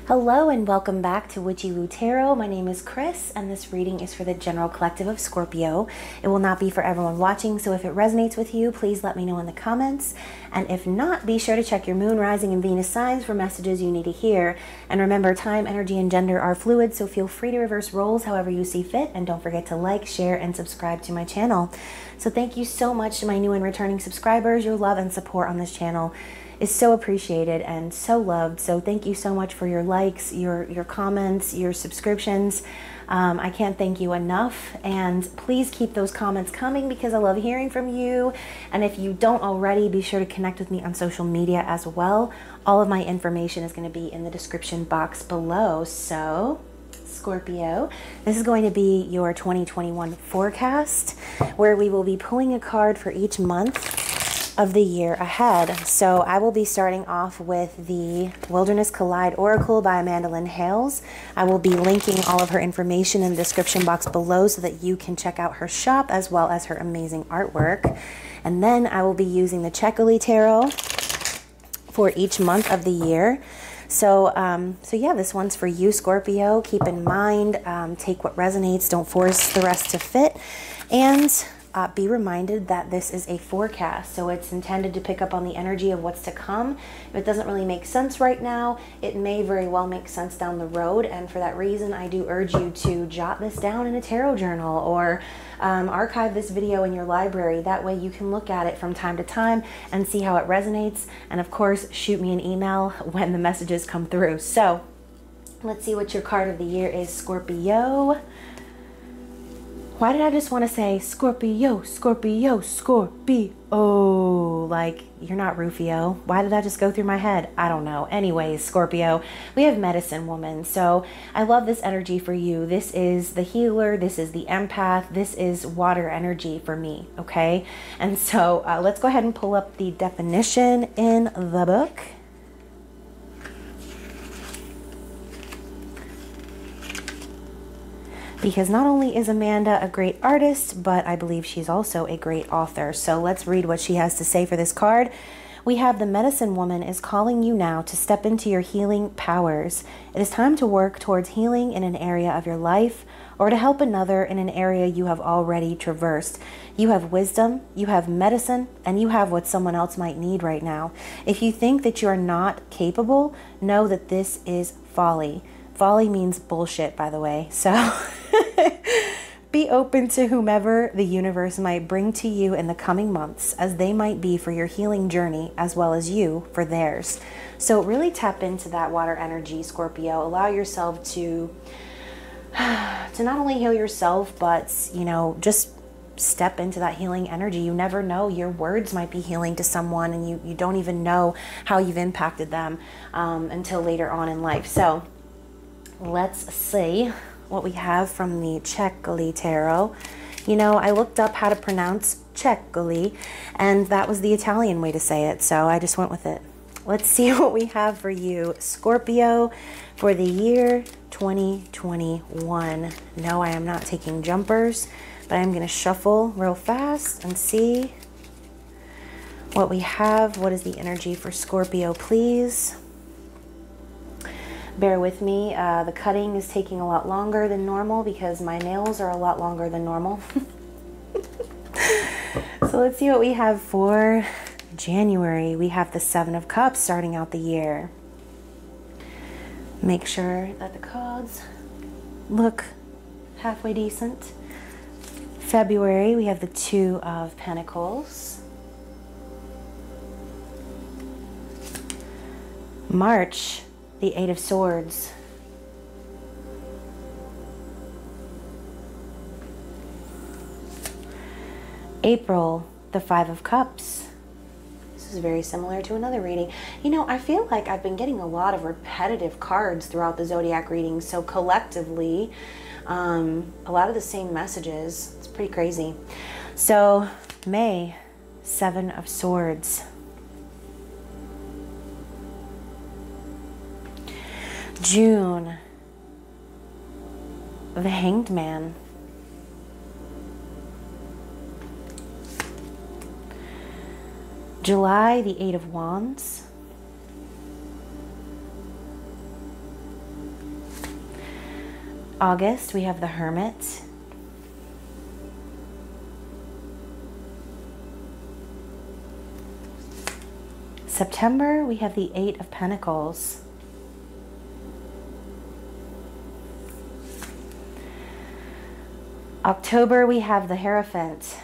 Hello and welcome back to Witchy-Woo Tarot. My name is Chris and this reading is for the general collective of Scorpio. It will not be for everyone watching, so if it resonates with you, please let me know in the comments. And if not, be sure to check your moon, rising, and Venus signs for messages you need to hear. And remember, time, energy, and gender are fluid, so feel free to reverse roles however you see fit. And don't forget to like, share, and subscribe to my channel. So thank you so much to my new and returning subscribers. Your love and support on this channel is so appreciated and so loved. So thank you so much for your likes, your comments, your subscriptions. I can't thank you enough, and please keep those comments coming because I love hearing from you. And if you don't already, be sure to connect with me on social media as well. All of my information is going to be in the description box below. So Scorpio, this is going to be your 2021 forecast, where we will be pulling a card for each month of the year ahead. So I will be starting off with the Wilderness Collide Oracle by Amanda Lynn Hales. I will be linking all of her information in the description box below so that you can check out her shop as well as her amazing artwork. And then I will be using the Checkily Tarot for each month of the year. So yeah, this one's for you, Scorpio. Keep in mind, take what resonates, don't force the rest to fit. And be reminded that this is a forecast, so it's intended to pick up on the energy of what's to come. If it doesn't really make sense right now, it may very well make sense down the road, and for that reason, I do urge you to jot this down in a tarot journal or archive this video in your library. That way you can look at it from time to time and see how it resonates, and of course, shoot me an email when the messages come through. So let's see what your card of the year is, Scorpio. Why did I just want to say Scorpio, Scorpio, Scorpio? Like, you're not Rufio. Why did that just go through my head? I don't know. Anyways, Scorpio, we have Medicine Woman. So I love this energy for you. This is the healer. This is the empath. This is water energy for me, okay? And so let's go ahead and pull up the definition in the book. Because not only is Amanda a great artist, but I believe she's also a great author. So let's read what she has to say for this card. We have the Medicine Woman is calling you now to step into your healing powers. It is time to work towards healing in an area of your life or to help another in an area you have already traversed. You have wisdom, you have medicine, and you have what someone else might need right now. If you think that you are not capable, know that this is folly. Folly means bullshit, by the way. So be open to whomever the universe might bring to you in the coming months, as they might be for your healing journey as well as you for theirs. So really tap into that water energy, Scorpio. Allow yourself to not only heal yourself, but, you know, just step into that healing energy. You never know. Your words might be healing to someone, and you don't even know how you've impacted them until later on in life. So let's see what we have from the Checkily Tarot. You know, I looked up how to pronounce Checkily, and that was the Italian way to say it, so I just went with it. Let's see what we have for you, Scorpio, for the year 2021. No, I am not taking jumpers, but I'm going to shuffle real fast and see what we have. What is the energy for Scorpio, please? Bear with me, the cutting is taking a lot longer than normal because my nails are a lot longer than normal. So let's see what we have for January. We have the Seven of Cups starting out the year. Make sure that the cards look halfway decent. February, we have the Two of Pentacles. March, the Eight of Swords. April, the Five of Cups. This is very similar to another reading. You know, I feel like I've been getting a lot of repetitive cards throughout the zodiac readings, so collectively, a lot of the same messages. It's pretty crazy. So, May, Seven of Swords. June, the Hanged Man. July, the Eight of Wands. August, we have the Hermit. September, we have the Eight of Pentacles. October, we have the Hierophant.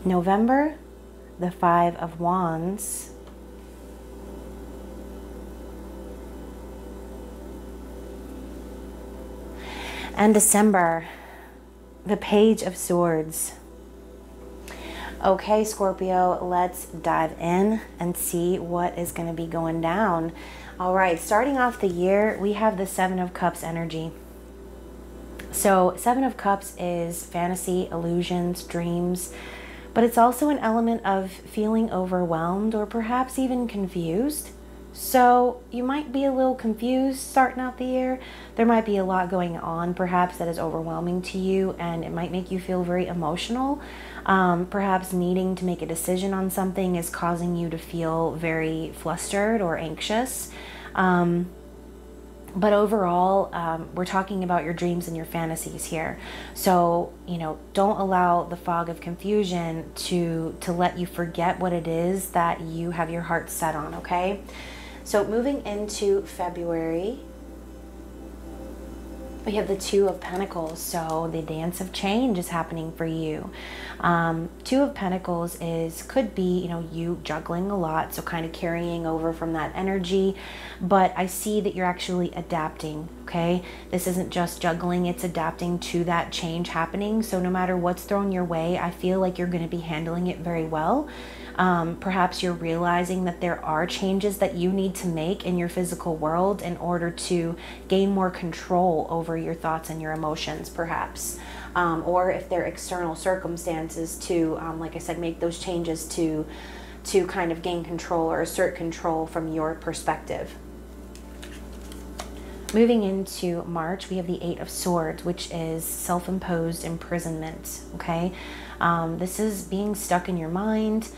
November, the Five of Wands. And December, the Page of Swords. Okay, Scorpio, let's dive in and see what is going to be going down. All right, starting off the year, we have the Seven of Cups energy. So Seven of Cups is fantasy, illusions, dreams, but it's also an element of feeling overwhelmed or perhaps even confused. So you might be a little confused starting out the year. There might be a lot going on perhaps that is overwhelming to you, and it might make you feel very emotional. Perhaps needing to make a decision on something is causing you to feel very flustered or anxious. But overall, we're talking about your dreams and your fantasies here. So, you know, don't allow the fog of confusion to let you forget what it is that you have your heart set on, okay? So moving into February, we have the Two of Pentacles. So the dance of change is happening for you. Two of Pentacles could be, you know, you juggling a lot, so kind of carrying over from that energy. But I see that you're actually adapting, okay? This isn't just juggling, it's adapting to that change happening. So no matter what's thrown your way, I feel like you're going to be handling it very well. Perhaps you're realizing that there are changes that you need to make in your physical world in order to gain more control over your thoughts and your emotions, perhaps. Or if there are external circumstances to, like I said, make those changes to kind of gain control or assert control from your perspective. Moving into March, we have the Eight of Swords, which is self-imposed imprisonment, okay? This is being stuck in your mind,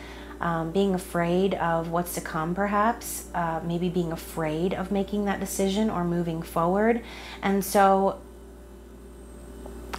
being afraid of what's to come, perhaps, maybe being afraid of making that decision or moving forward. And so,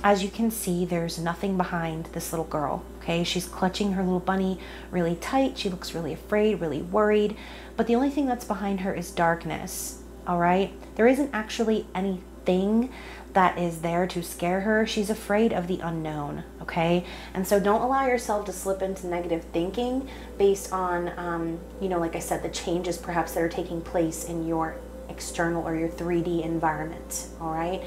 as you can see, there's nothing behind this little girl, okay? She's clutching her little bunny really tight. She looks really afraid, really worried. But the only thing that's behind her is darkness, all right? There isn't actually anything that is there to scare her. She's afraid of the unknown, okay? And so don't allow yourself to slip into negative thinking based on, you know, like I said, the changes perhaps that are taking place in your external or your 3D environment, all right?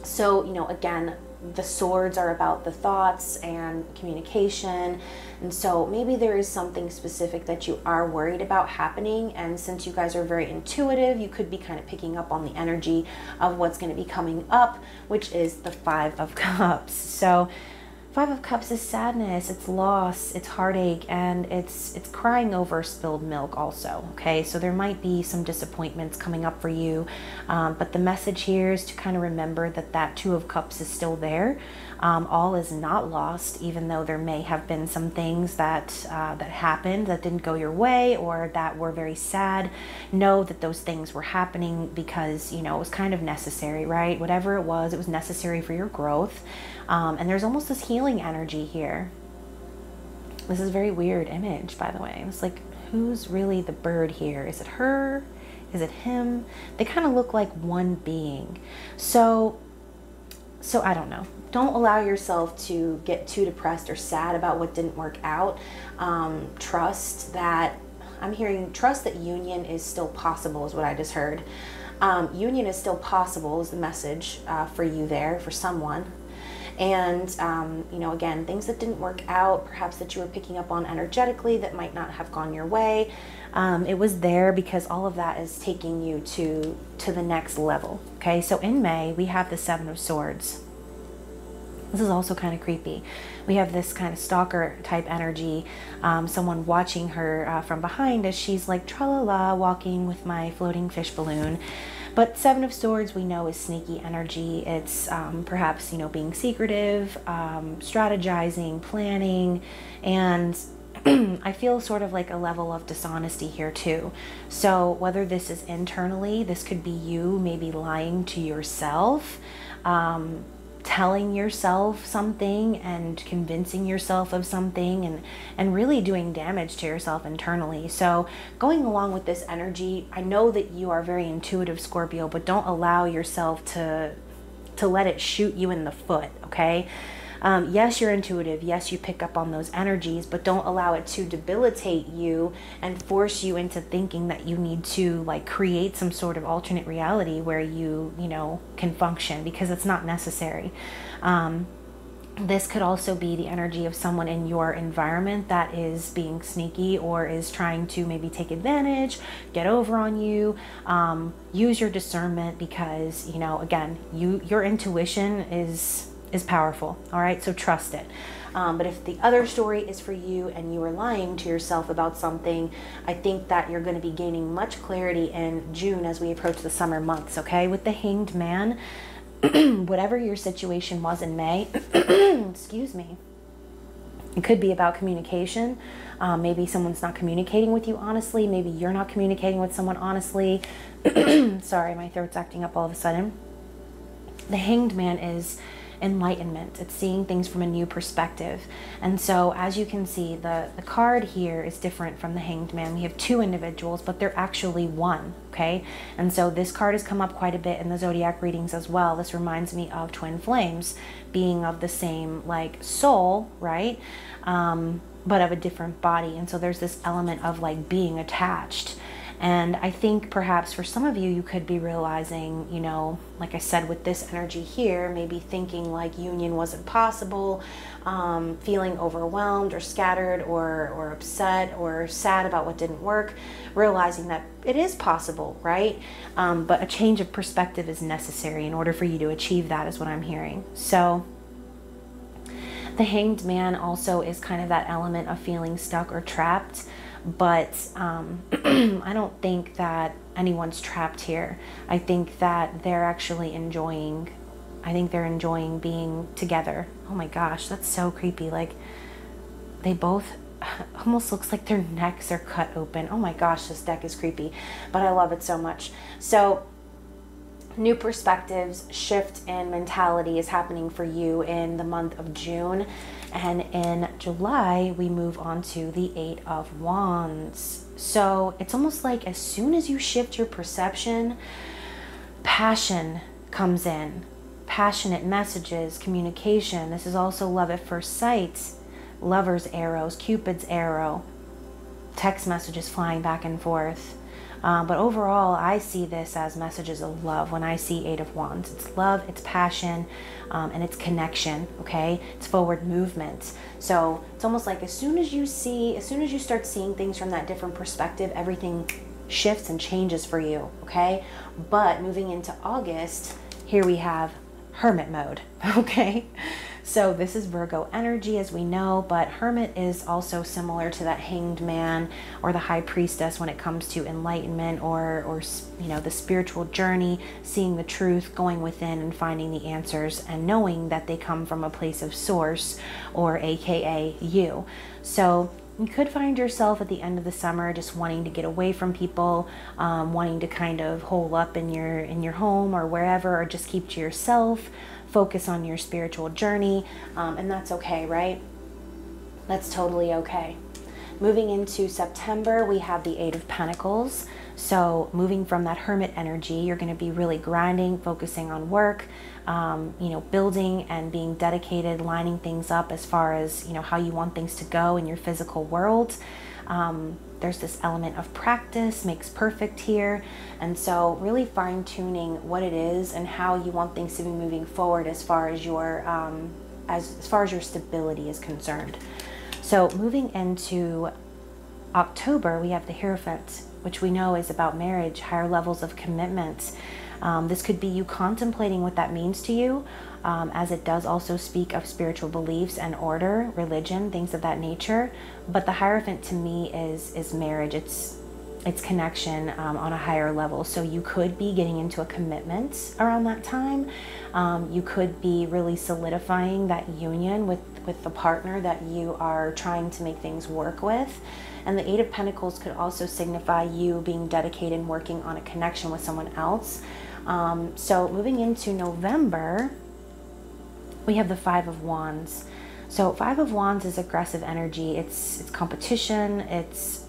So, you know, again, the swords are about the thoughts and communication. And so maybe there is something specific that you are worried about happening. And since you guys are very intuitive, you could be kind of picking up on the energy of what's going to be coming up, which is the Five of Cups. So Five of Cups is sadness, it's loss, it's heartache, and it's crying over spilled milk also, okay? So there might be some disappointments coming up for you, but the message here is to kind of remember that that Two of Cups is still there. All is not lost, even though there may have been some things that happened that didn't go your way or that were very sad. Know that those things were happening because, you know, it was kind of necessary, right? Whatever it was necessary for your growth. And there's almost this healing energy here. This is a very weird image, by the way. It's like, who's really the bird here? Is it her? Is it him? They kind of look like one being. So I don't know. Don't allow yourself to get too depressed or sad about what didn't work out. Trust that, trust that union is still possible is what I just heard. Union is still possible is the message for you there, for someone. And, you know, again, things that didn't work out, perhaps that you were picking up on energetically that might not have gone your way. It was there because all of that is taking you to the next level. Okay, so in May, we have the Seven of Swords. This is also kind of creepy. We have this kind of stalker type energy, someone watching her from behind as she's like tra-la-la walking with my floating fish balloon. But Seven of Swords we know is sneaky energy. It's perhaps, you know, being secretive, strategizing, planning, and I feel sort of like a level of dishonesty here too. So whether this is internally, this could be you maybe lying to yourself, telling yourself something and convincing yourself of something, and really doing damage to yourself internally. So going along with this energy, I know that you are very intuitive, Scorpio, but don't allow yourself to let it shoot you in the foot, okay? Yes, you're intuitive. Yes, you pick up on those energies, but don't allow it to debilitate you and force you into thinking that you need to like create some sort of alternate reality where you know, can function, because it's not necessary. This could also be the energy of someone in your environment that is being sneaky or is trying to maybe take advantage, get over on you. Use your discernment, because, you know, again, your intuition is powerful. All right, so trust it. But if the other story is for you and you are lying to yourself about something, I think that you're going to be gaining much clarity in June as we approach the summer months. Okay, with the Hanged Man, whatever your situation was in May, excuse me, it could be about communication. Maybe someone's not communicating with you honestly. Maybe you're not communicating with someone honestly. Sorry, my throat's acting up all of a sudden. The Hanged Man is enlightenment. It's seeing things from a new perspective. And so as you can see, the card here is different from the Hanged Man. We have two individuals, but they're actually one, okay? And so this card has come up quite a bit in the zodiac readings as well. This reminds me of twin flames being of the same like soul, right? But of a different body. And so there's this element of like being attached. And I think perhaps for some of you, you could be realizing, you know, like I said, with this energy here, maybe thinking like union wasn't possible, feeling overwhelmed or scattered or upset or sad about what didn't work, realizing that it is possible, right? But a change of perspective is necessary in order for you to achieve that, is what I'm hearing. So the Hanged Man also is kind of that element of feeling stuck or trapped. But I don't think that anyone's trapped here. I think that they're actually enjoying being together. Oh my gosh, that's so creepy. Like they both almost looks like their necks are cut open. Oh my gosh, this deck is creepy, but I love it so much. So new perspectives, shift in mentality is happening for you in the month of June. And in July, we move on to the 8 of Wands. So it's almost like as soon as you shift your perception, passion comes in. Passionate messages, communication. This is also love at first sight. Lover's arrows, Cupid's arrow. Text messages flying back and forth. But overall, I see this as messages of love. When I see 8 of Wands, it's love, it's passion, and it's connection, okay? It's forward movement. So it's almost like as soon as you start seeing things from that different perspective, everything shifts and changes for you, okay? But moving into August, here we have Hermit mode, okay? So this is Virgo energy, as we know, but Hermit is also similar to that Hanged Man or the High Priestess when it comes to enlightenment or you know, the spiritual journey, seeing the truth, going within and finding the answers and knowing that they come from a place of source, or AKA you. So you could find yourself at the end of the summer just wanting to get away from people, wanting to kind of hole up in your home or wherever, or just keep to yourself. Focus on your spiritual journey, and that's okay, right? That's totally okay. Moving into September, we have the 8 of Pentacles. So moving from that Hermit energy, you're going to be really grinding, focusing on work, you know, building and being dedicated, lining things up as far as, you know, how you want things to go in your physical world. There's this element of practice makes perfect here. And so really fine tuning what it is and how you want things to be moving forward as far as your, as far as your stability is concerned. So moving into October, we have the Hierophant, which we know is about marriage, higher levels of commitment. This could be you contemplating what that means to you, as it does also speak of spiritual beliefs and order, religion, things of that nature. But the Hierophant to me is marriage. It's connection on a higher level. So you could be getting into a commitment around that time. You could be really solidifying that union with with the partner that you are trying to make things work with. And the Eight of Pentacles could also signify you being dedicated and working on a connection with someone else. So moving into November, we have the Five of Wands. So Five of Wands is aggressive energy. It's competition. It's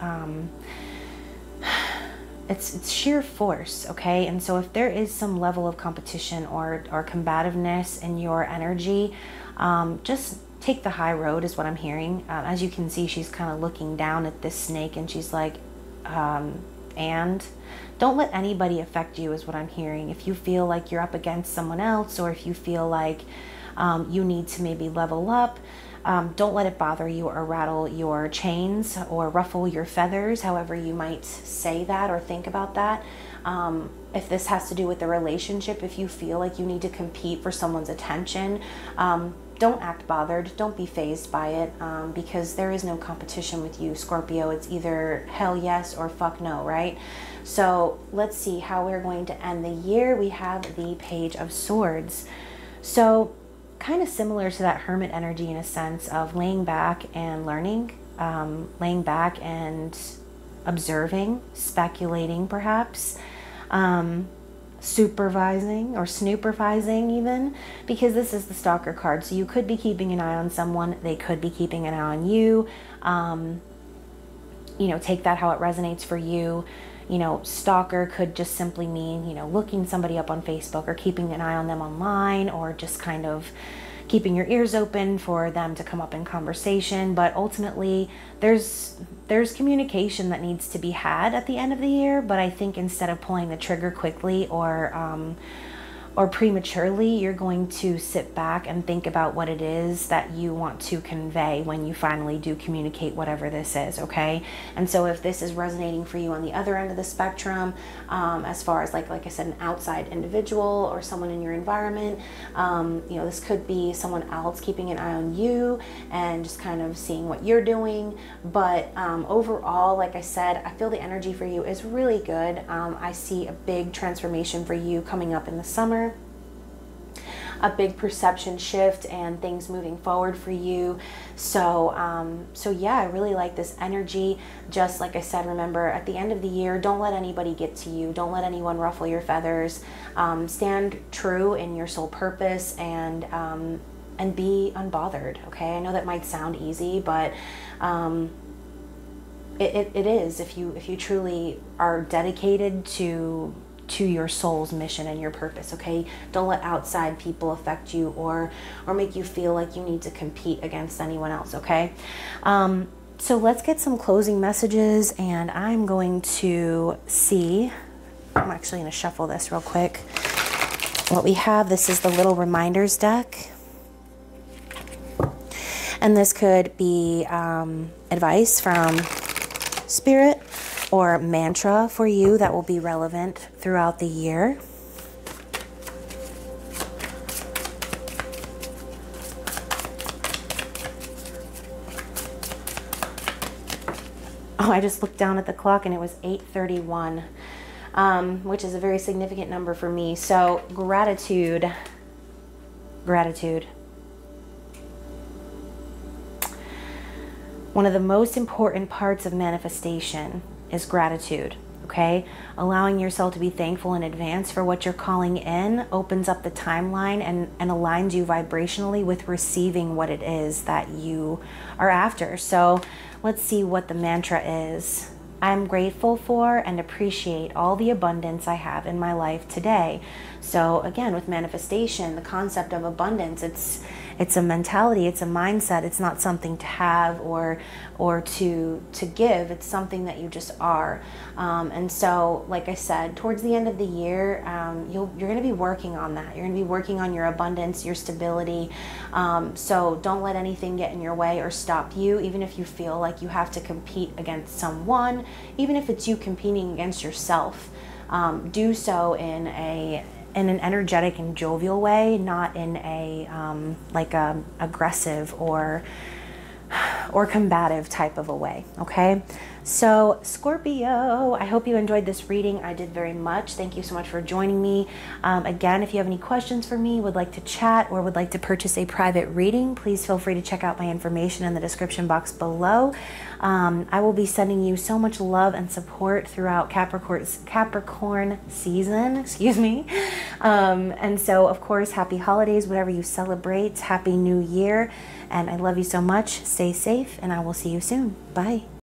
sheer force, okay? And so if there is some level of competition or combativeness in your energy, just take the high road is what I'm hearing. As you can see, she's kind of looking down at this snake and she's like, and don't let anybody affect you is what I'm hearing. If you feel like you're up against someone else, or if you feel like you need to maybe level up, don't let it bother you or rattle your chains or ruffle your feathers, however you might say that or think about that. If this has to do with the relationship, if you feel like you need to compete for someone's attention, don't act bothered. Don't be fazed by it, because there is no competition with you, Scorpio. It's either hell yes or fuck no, right? So let's see how we're going to end the year. We have the Page of Swords. So kind of similar to that Hermit energy in a sense of laying back and learning, laying back and observing, speculating perhaps, supervising or snoopervising even, because this is the Stalker card. So you could be keeping an eye on someone. They could be keeping an eye on you. You know, take that how it resonates for you. You know, stalker could just simply mean, you know, looking somebody up on Facebook or keeping an eye on them online, or just kind of keeping your ears open for them to come up in conversation. But ultimately, there's communication that needs to be had at the end of the year. But I think instead of pulling the trigger quickly or prematurely, you're going to sit back and think about what it is that you want to convey when you finally do communicate whatever this is, okay? And so if this is resonating for you on the other end of the spectrum, as far as like I said, an outside individual or someone in your environment, you know, this could be someone else keeping an eye on you and just kind of seeing what you're doing. But overall, like I said, I feel the energy for you is really good. I see a big transformation for you coming up in the summer. A big perception shift and things moving forward for you. So so yeah, I really like this energy. Just like I said, remember at the end of the year, don't let anybody get to you. Don't let anyone ruffle your feathers. Stand true in your soul purpose and be unbothered, okay? I know that might sound easy, but it is if you truly are dedicated to your soul's mission and your purpose, okay? Don't let outside people affect you or make you feel like you need to compete against anyone else, okay? So let's get some closing messages, and I'm going to see, I'm actually going to shuffle this real quick. What we have, this is the little reminders deck. And this could be advice from Spirit, or mantra for you that will be relevant throughout the year. Oh, I just looked down at the clock and it was 8:31, which is a very significant number for me. So gratitude. One of the most important parts of manifestation is gratitude, okay? Allowing yourself to be thankful in advance for what you're calling in opens up the timeline and aligns you vibrationally with receiving what it is that you are after. So let's see what the mantra is. I'm grateful for and appreciate all the abundance I have in my life today. So again, with manifestation, the concept of abundance, it's a mentality, it's a mindset. It's not something to have or to give. It's something that you just are. And so, like I said, towards the end of the year, you're going to be working on that. You're going to be working on your abundance, your stability. So don't let anything get in your way or stop you, even if you feel like you have to compete against someone, even if it's you competing against yourself. Do so in an energetic and jovial way, not in a aggressive or combative type of a way, okay? So Scorpio, I hope you enjoyed this reading. I did very much. Thank you so much for joining me. Again, if you have any questions for me, would like to chat, or would like to purchase a private reading, please feel free to check out my information in the description box below. I will be sending you so much love and support throughout Capricorn season, excuse me. And so, of course, happy holidays, whatever you celebrate. Happy New Year. And I love you so much. Stay safe, and I will see you soon. Bye.